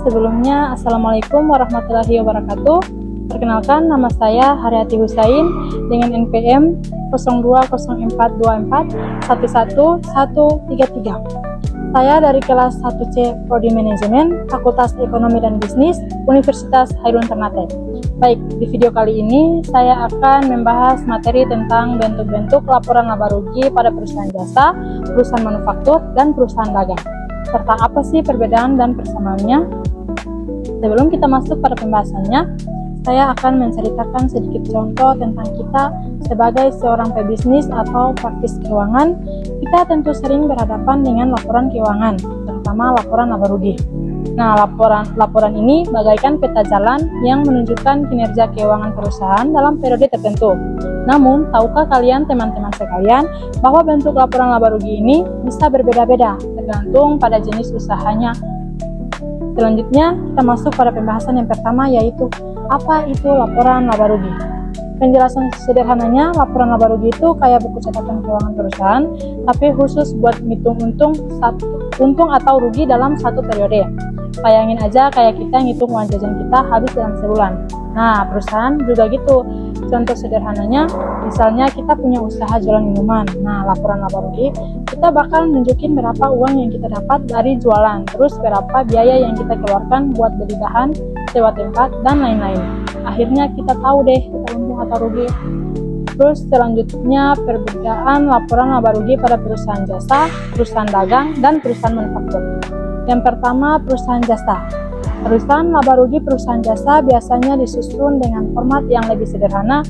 sebelumnya Assalamualaikum warahmatullahi wabarakatuh. Perkenalkan, nama saya Haryati Husain dengan NPM 020424111133. Saya dari kelas 1C Prodi Manajemen, Fakultas Ekonomi dan Bisnis, Universitas Hairun Ternate. Baik, di video kali ini saya akan membahas materi tentang bentuk-bentuk laporan laba rugi pada perusahaan jasa, perusahaan manufaktur, dan perusahaan dagang. Serta apa sih perbedaan dan persamaannya? Sebelum kita masuk pada pembahasannya, saya akan menceritakan sedikit contoh tentang kita sebagai seorang pebisnis atau praktis keuangan. Kita tentu sering berhadapan dengan laporan keuangan, terutama laporan laba rugi. Nah, laporan ini bagaikan peta jalan yang menunjukkan kinerja keuangan perusahaan dalam periode tertentu. Namun, tahukah kalian teman-teman sekalian bahwa bentuk laporan laba rugi ini bisa berbeda-beda tergantung pada jenis usahanya. Selanjutnya, kita masuk pada pembahasan yang pertama, yaitu apa itu laporan laba rugi. Penjelasan sederhananya, laporan laba rugi itu kayak buku catatan keuangan perusahaan, tapi khusus buat ngitung untung atau rugi dalam satu periode. Bayangin aja kayak kita ngitung uang jajan kita habis dalam sebulan. Nah, perusahaan juga gitu. Contoh sederhananya, misalnya kita punya usaha jualan minuman. Nah, laporan laba rugi, kita bakal nunjukin berapa uang yang kita dapat dari jualan, terus berapa biaya yang kita keluarkan buat beli bahan, sewa tempat, dan lain-lain. Akhirnya kita tahu deh kita untung atau rugi. Terus selanjutnya perbedaan laporan laba rugi pada perusahaan jasa, perusahaan dagang, dan perusahaan manufaktur. Yang pertama, perusahaan jasa. Perusahaan laba rugi perusahaan jasa biasanya disusun dengan format yang lebih sederhana.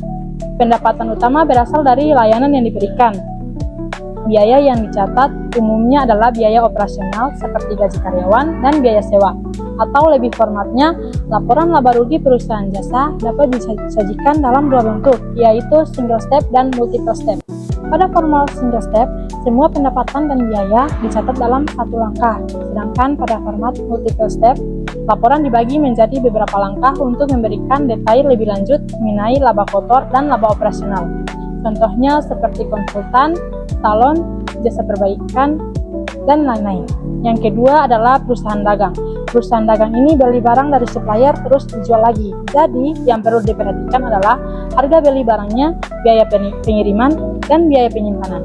Pendapatan utama berasal dari layanan yang diberikan. Biaya yang dicatat umumnya adalah biaya operasional seperti gaji karyawan dan biaya sewa. Atau lebih formatnya, laporan laba rugi perusahaan jasa dapat disajikan dalam dua bentuk, yaitu single step dan multiple step. Pada formal single step, semua pendapatan dan biaya dicatat dalam satu langkah, sedangkan pada format multiple step, laporan dibagi menjadi beberapa langkah untuk memberikan detail lebih lanjut mengenai laba kotor dan laba operasional. Contohnya seperti konsultan, salon, jasa perbaikan, dan lain-lain. Yang kedua adalah perusahaan dagang. Perusahaan dagang ini beli barang dari supplier terus dijual lagi. Jadi, yang perlu diperhatikan adalah harga beli barangnya, biaya pengiriman, dan biaya penyimpanan.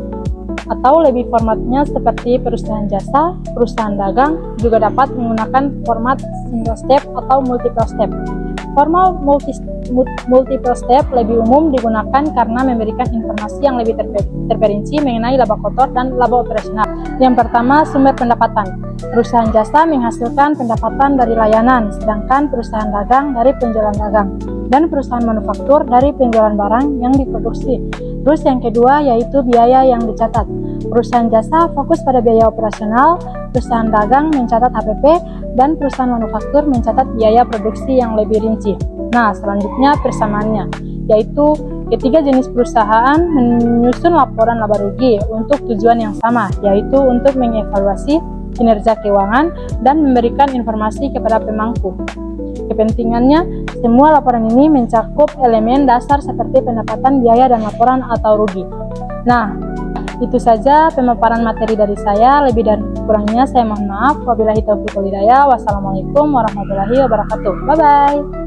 Atau lebih formatnya seperti perusahaan jasa, perusahaan dagang juga dapat menggunakan format single step atau multiple step. Formal multiple step lebih umum digunakan karena memberikan informasi yang lebih terperinci mengenai laba kotor dan laba operasional. Yang pertama, sumber pendapatan. Perusahaan jasa menghasilkan pendapatan dari layanan, sedangkan perusahaan dagang dari penjualan dagang, dan perusahaan manufaktur dari penjualan barang yang diproduksi. Terus yang kedua yaitu biaya yang dicatat. Perusahaan jasa fokus pada biaya operasional, perusahaan dagang mencatat HPP, dan perusahaan manufaktur mencatat biaya produksi yang lebih rinci. Nah, selanjutnya persamaannya, yaitu ketiga jenis perusahaan menyusun laporan laba rugi untuk tujuan yang sama, yaitu untuk mengevaluasi kinerja keuangan dan memberikan informasi kepada pemangku. Kepentingannya, semua laporan ini mencakup elemen dasar seperti pendapatan, biaya, dan laporan atau rugi. Nah, itu saja pemaparan materi dari saya. Lebih dan kurangnya saya mohon maaf. Wabillahi taufiq wal hidayah. Wassalamualaikum warahmatullahi wabarakatuh. Bye-bye.